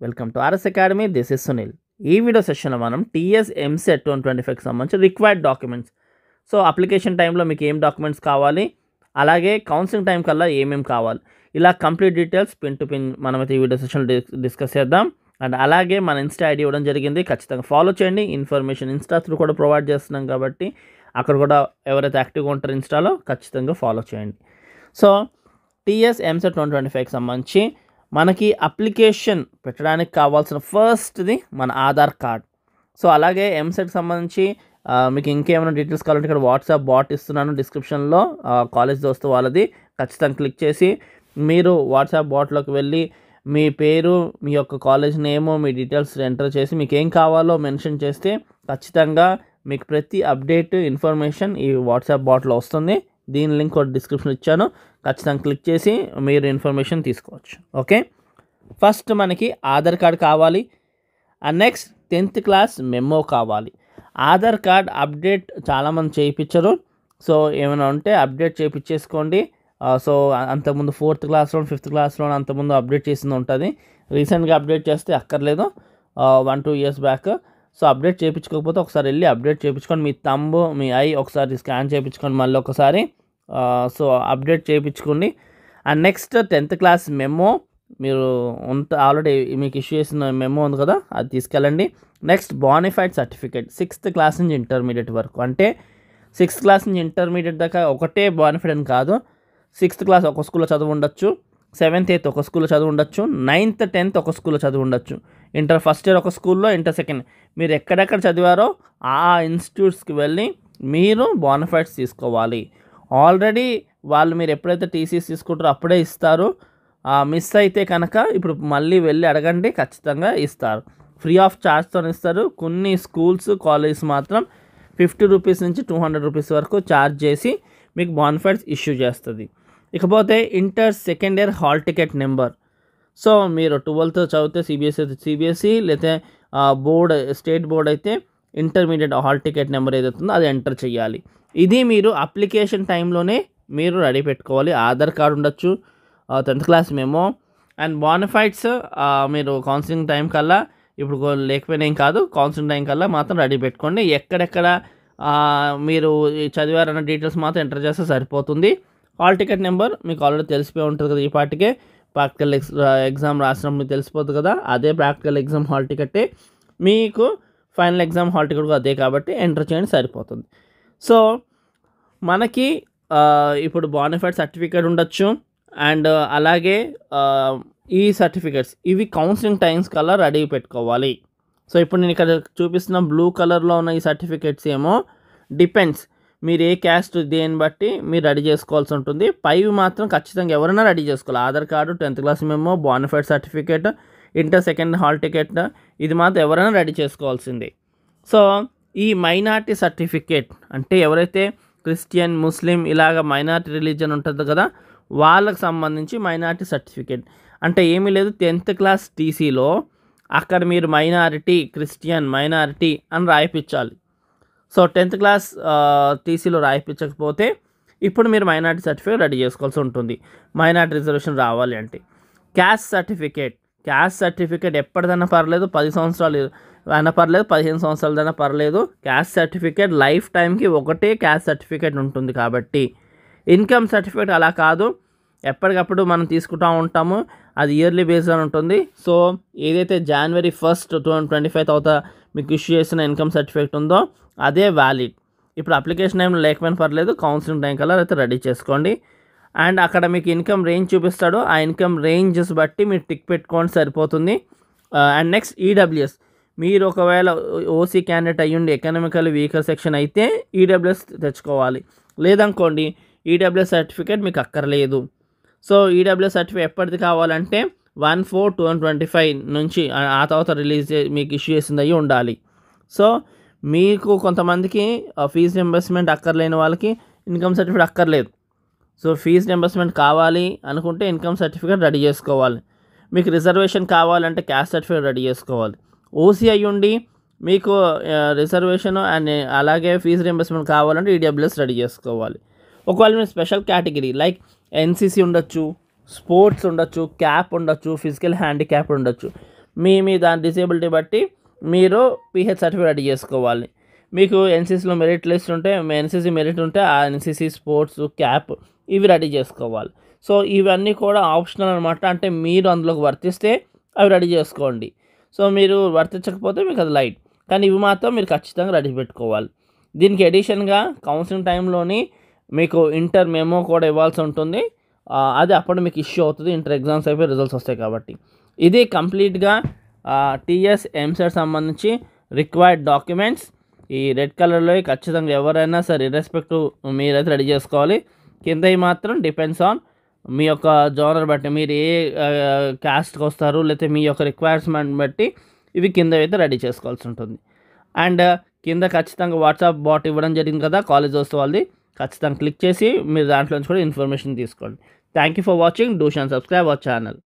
Welcome to RS academy. This is Sunil. ఈ video సెషన్లో మనం టీఎస్ ఎంసెట్ 2025కి సంబంధించి రిక్వైర్డ్ డాక్యుమెంట్స్, సో అప్లికేషన్ టైంలో మీకు ఏం డాక్యుమెంట్స్ కావాలి, అలాగే కౌన్సిలింగ్ టైం కల్లా ఏమేమి కావాలి, ఇలా complete details pin to pin మనమైతే ఈ వీడియో సెషన్లో డిస్కస్ చేద్దాం. అండ్ అలాగే మన ఇన్స్టా ఐడి ఇవ్వడం జరిగింది, ఖచ్చితంగా ఫాలో చేయండి. ఇన్ఫర్మేషన్ ఇన్స్టా త్రూ కూడా ప్రొవైడ్ చేస్తున్నాం కాబట్టి అక్కడ కూడా ఎవరైతే యాక్టివ్గా ఉంటారో ఇన్స్టాలో ఖచ్చితంగా ఫాలో చేయండి. సో టీఎస్ ఎంసెట్ 2025కి సంబంధించి మనకి అప్లికేషన్ పెట్టడానికి కావాల్సిన ఫస్ట్ది మన ఆధార్ కార్డ్. సో అలాగే ఎంసెట్కి సంబంధించి మీకు ఇంకేమైనా డీటెయిల్స్ కావాలంటే ఇక్కడ వాట్సాప్ బాట్ ఇస్తున్నాను డిస్క్రిప్షన్లో, కాలేజ్ దోస్తు వాళ్ళది. ఖచ్చితంగా క్లిక్ చేసి మీరు వాట్సాప్ బాట్లోకి వెళ్ళి మీ పేరు, మీ యొక్క కాలేజ్ నేము, మీ డీటెయిల్స్ ఎంటర్ చేసి మీకు ఏం కావాలో మెన్షన్ చేస్తే ఖచ్చితంగా మీకు ప్రతి అప్డేట్ ఇన్ఫర్మేషన్ ఈ వాట్సాప్ బాట్లో వస్తుంది. దీని లింక్ కూడా డిస్క్రిప్షన్ ఇచ్చాను, ఖచ్చితంగా క్లిక్ చేసి మీరు ఇన్ఫర్మేషన్ తీసుకోవచ్చు. ఓకే, ఫస్ట్ మనకి ఆధార్ కార్డ్ కావాలి. And next 10th class memo కావాలి. ఆధార్ కార్డ్ అప్డేట్ చాలామంది చేయించారు, సో ఏమైనా ఉంటే అప్డేట్ చేయించేసుకోండి. సో అంతకుముందు 4th క్లాస్లో 5th క్లాస్లో అంతకుముందు అప్డేట్ చేసింది ఉంటుంది. రీసెంట్గా అప్డేట్ చేస్తే అక్కర్లేదు, 1-2 years బ్యాక్. సో అప్డేట్ చేయించుకోకపోతే ఒకసారి వెళ్ళి అప్డేట్ చేయించుకొని మీ తంబు, మీ ఐ ఒకసారి స్కాన్ చేయించుకొని మళ్ళీ ఒకసారి సో అప్డేట్ చేయించుకోండి. And next 10th class memo మీరు ఆల్రెడీ మీకు ఇష్యూ చేసిన మెమో ఉంది కదా, అది తీసుకెళ్ళండి. Next bona fide certificate 6th class నుంచి ఇంటర్మీడియట్ వరకు, అంటే 6th క్లాస్ నుంచి ఇంటర్మీడియట్ దాకా ఒకటే బోనఫైడ్ అని కాదు. 6th క్లాస్ ఒక స్కూల్లో చదువు ఉండొచ్చు, 7th 8th ఒక స్కూల్లో చదువు ఉండొచ్చు, 9th 10th ఒక స్కూల్లో చదువు ఉండొచ్చు, ఇంటర్ ఫస్ట్ ఇయర్ ఒక స్కూల్లో, ఇంటర్ సెకండ్ మీరు ఎక్కడెక్కడ చదివారో ఆ ఇన్స్టిట్యూట్స్కి వెళ్ళి మీరు బోనఫైడ్స్ తీసుకోవాలి. ఆల్రెడీ వాళ్ళు మీరు ఎప్పుడైతే టీసీస్ తీసుకుంటారో అప్పుడే ఇస్తారు. మిస్ అయితే కనుక ఇప్పుడు మళ్ళీ వెళ్ళి అడగండి, ఖచ్చితంగా ఇస్తారు. ఫ్రీ ఆఫ్ ఛార్జ్తో ఇస్తారు. కొన్ని స్కూల్స్, కాలేజెస్ మాత్రం 50 రూపీస్ నుంచి 200 రూపీస్ వరకు ఛార్జ్ చేసి మీకు బోనఫైడ్స్ ఇష్యూ చేస్తుంది. ఇకపోతే inter second year hall ticket number. So మీరు 12th చదివితే సిబిఎస్ఈ అయితే సిబిఎస్ఈ, లేకపోతే బోర్డ్ స్టేట్ బోర్డ్ అయితే ఇంటర్మీడియట్ హాల్ టికెట్ నెంబర్ ఏదైతుందో అది ఎంటర్ చేయాలి. ఇది మీరు అప్లికేషన్ టైంలోనే మీరు రెడీ పెట్టుకోవాలి. ఆధార్ కార్డు ఉండొచ్చు, 10th class memo and bona fides మీరు కౌన్సిలింగ్ టైం కల్లా, ఇప్పుడు లేకపోయినా ఏం కాదు, కౌన్సిలింగ్ టైం కల్లా మాత్రం రెడీ పెట్టుకోండి. ఎక్కడెక్కడ మీరు చదివారన్న డీటెయిల్స్ మాత్రం ఎంటర్ చేస్తే సరిపోతుంది. హాల్ టికెట్ నెంబర్ మీకు ఆల్రెడీ తెలిసిపోయి ఉంటుంది కదా, ఈ పాటికే ప్రాక్టికల్ ఎగ్జామ్ రాసినప్పుడు మీకు తెలిసిపోతుంది కదా, అదే ప్రాక్టికల్ ఎగ్జామ్ హాల్ టికెటే, మీకు ఫైనల్ ఎగ్జామ్ హాల్ టికెట్ కూడా అదే కాబట్టి ఎంటర్ చేయండి, సరిపోతుంది. సో మనకి ఇప్పుడు బోనఫైడ్ సర్టిఫికేట్ ఉండొచ్చు. అండ్ అలాగే ఈ సర్టిఫికేట్స్ ఇవి కౌన్సిలింగ్ టైమ్స్ కల్లా రెడీ పెట్టుకోవాలి. సో ఇప్పుడు నేను ఇక్కడ చూపిస్తున్న బ్లూ కలర్లో ఉన్న ఈ సర్టిఫికేట్స్ ఏమో డిపెండ్స్, మీరు ఏ క్యాస్ట్ దేని బట్టి మీరు రెడీ చేసుకోవాల్సి ఉంటుంది. పైవి మాత్రం ఖచ్చితంగా ఎవరైనా రెడీ చేసుకోవాలి. Aadhaar card, 10th class memo, bona fide certificate, inter second hall ticket, ఇది మాత్రం ఎవరైనా రెడీ చేసుకోవాల్సిందే. సో ఈ మైనారిటీ సర్టిఫికేట్ అంటే ఎవరైతే క్రిస్టియన్, ముస్లిం ఇలాగ మైనారిటీ రిలీజన్ ఉంటుంది కదా, వాళ్ళకి సంబంధించి మైనారిటీ సర్టిఫికేట్ అంటే ఏమీ లేదు. 10th క్లాస్ టీసీలో అక్కడ మీరు మైనారిటీ, క్రిస్టియన్, మైనారిటీ అని రాయిపించాలి. సో 10th క్లాస్ టీసీలో రాయిపించకపోతే ఇప్పుడు మీరు మైనారిటీ సర్టిఫికేట్ రెడీ చేసుకోవాల్సి ఉంటుంది. మైనారిటీ రిజర్వేషన్ రావాలి అంటే క్యాస్ట్ సర్టిఫికేట్ ఎప్పటిదైనా పర్లేదు, 10 సంవత్సరాలు అయినా పర్లేదు, 15 సంవత్సరాలదైనా పర్లేదు. క్యాస్ట్ సర్టిఫికేట్ లైఫ్ టైంకి ఒకటే క్యాస్ట్ సర్టిఫికేట్ ఉంటుంది కాబట్టి. ఇన్కమ్ సర్టిఫికేట్ అలా కాదు, ఎప్పటికప్పుడు మనం తీసుకుంటూ ఉంటాము, అది ఇయర్లీ బేస్డ్ అని ఉంటుంది. సో ఏదైతే January 1st 2025 తర్వాత మీకు ఇష్యూ చేసిన ఇన్కమ్ సర్టిఫికేట్ ఉందో అదే వ్యాలిడ్. ఇప్పుడు అప్లికేషన్ టైంలో లేకపోయినా పర్లేదు, కౌన్సిలింగ్ టైం కల్లా అయితే రెడీ చేసుకోండి. అండ్ అక్కడ మీకు ఇన్కమ్ రేంజ్ చూపిస్తాడు, ఆ ఇన్కమ్ రేంజెస్ బట్టి మీరు టిక్ పెట్టుకోండి, సరిపోతుంది. అండ్ నెక్స్ట్ ఈడబ్ల్యూఎస్, మీరు ఒకవేళ ఓసీ క్యాండిడేట్ అయ్యుండి ఎకనామికల్ వీకర్ సెక్షన్ అయితే ఈడబ్ల్యూఎస్ తెచ్చుకోవాలి. లేదనుకోండి ఈడబ్ల్యూఎస్ సర్టిఫికేట్ మీకు అక్కర్లేదు. సో ఈడబ్ల్యూఎస్ సర్టిఫికేట్ ఎప్పటిది కావాలంటే 1/4/2025 నుంచి ఆ తర్వాత రిలీజ్ మీకు ఇష్యూ చేసింది అయ్యి ఉండాలి. సో మీకు కొంతమందికి ఫీజు రింబర్స్మెంట్ అక్కర్లేని వాళ్ళకి ఇన్కమ్ సర్టిఫికేట్ అక్కర్లేదు. సో ఫీజు రింబర్స్మెంట్ కావాలి అనుకుంటే ఇన్కమ్ సర్టిఫికేట్ రెడీ చేసుకోవాలి. మీకు రిజర్వేషన్ కావాలంటే క్యాస్ట్ సర్టిఫికేట్ రెడీ చేసుకోవాలి. ఓసీ అయ్యుండి మీకు రిజర్వేషన్ అండ్ అలాగే ఫీజు రింబర్స్మెంట్ కావాలంటే ఈడబ్ల్యూఎస్ రెడీ చేసుకోవాలి. ఒకవేళ మీరు స్పెషల్ కేటగిరీ లైక్ ఎన్సీసీ ఉండొచ్చు, స్పోర్ట్స్ ఉండొచ్చు, క్యాప్ ఉండొచ్చు, ఫిజికల్ హ్యాండిక్యాప్ ఉండొచ్చు, మీ దాని డిసేబిలిటీ బట్టి మీరు పీహెచ్ సర్టిఫికేట్ రెడీ చేసుకోవాలి. మీకు ఎన్సీసీలో మెరిట్ లిస్ట్ ఉంటే ఎన్సీసీ మెరిట్ ఉంటే ఆ ఎన్సీసీ స్పోర్ట్స్ క్యాప్ ఇవి రెడీ చేసుకోవాలి. సో ఇవన్నీ కూడా ఆప్షనల్ అనమాట. అంటే మీరు అందులోకి వర్తిస్తే అవి రెడీ చేసుకోండి. సో మీరు వర్తించకపోతే మీకు అది లైట్. కానీ ఇవి మాత్రం మీరు ఖచ్చితంగా రెడీ పెట్టుకోవాలి. దీనికి ఎడిషన్గా కౌన్సిలింగ్ టైంలోని మీకు ఇంటర్ మెమో కూడా ఇవ్వాల్సి ఉంటుంది. అది అప్పుడు మీకు ఇష్యూ అవుతుంది. ఇంటర్ ఎగ్జామ్స్ అయిపోయి రిజల్ట్స్ వస్తాయి కాబట్టి. ఇది కంప్లీట్గా టీఎస్ ఎంసెట్ సంబంధించి రిక్వైర్డ్ డాక్యుమెంట్స్. ఈ రెడ్ కలర్లో ఖచ్చితంగా ఎవరైనా సరే ఇర్రెస్పెక్టివ్ మీరైతే రెడీ చేసుకోవాలి. కిందవి మాత్రం డిపెండ్స్ ఆన్ మీ యొక్క జోనర్ బట్టి, మీరు ఏ క్యాస్ట్కి వస్తారు లేకపోతే మీ యొక్క రిక్వైర్మెంట్ బట్టి ఇవి కిందవి అయితే రెడీ చేసుకోవాల్సి ఉంటుంది. అండ్ కింద ఖచ్చితంగా వాట్సాప్ బాట్ ఇవ్వడం జరిగింది కదా కాలేజ్ వస్తే వాళ్ళది, ఖచ్చితంగా క్లిక్ చేసి మీరు దాంట్లో నుంచి కూడా ఇన్ఫర్మేషన్ తీసుకోండి. Thank you for watching. Do షాన్ సబ్స్క్రైబ్ అవర్ ఛానల్.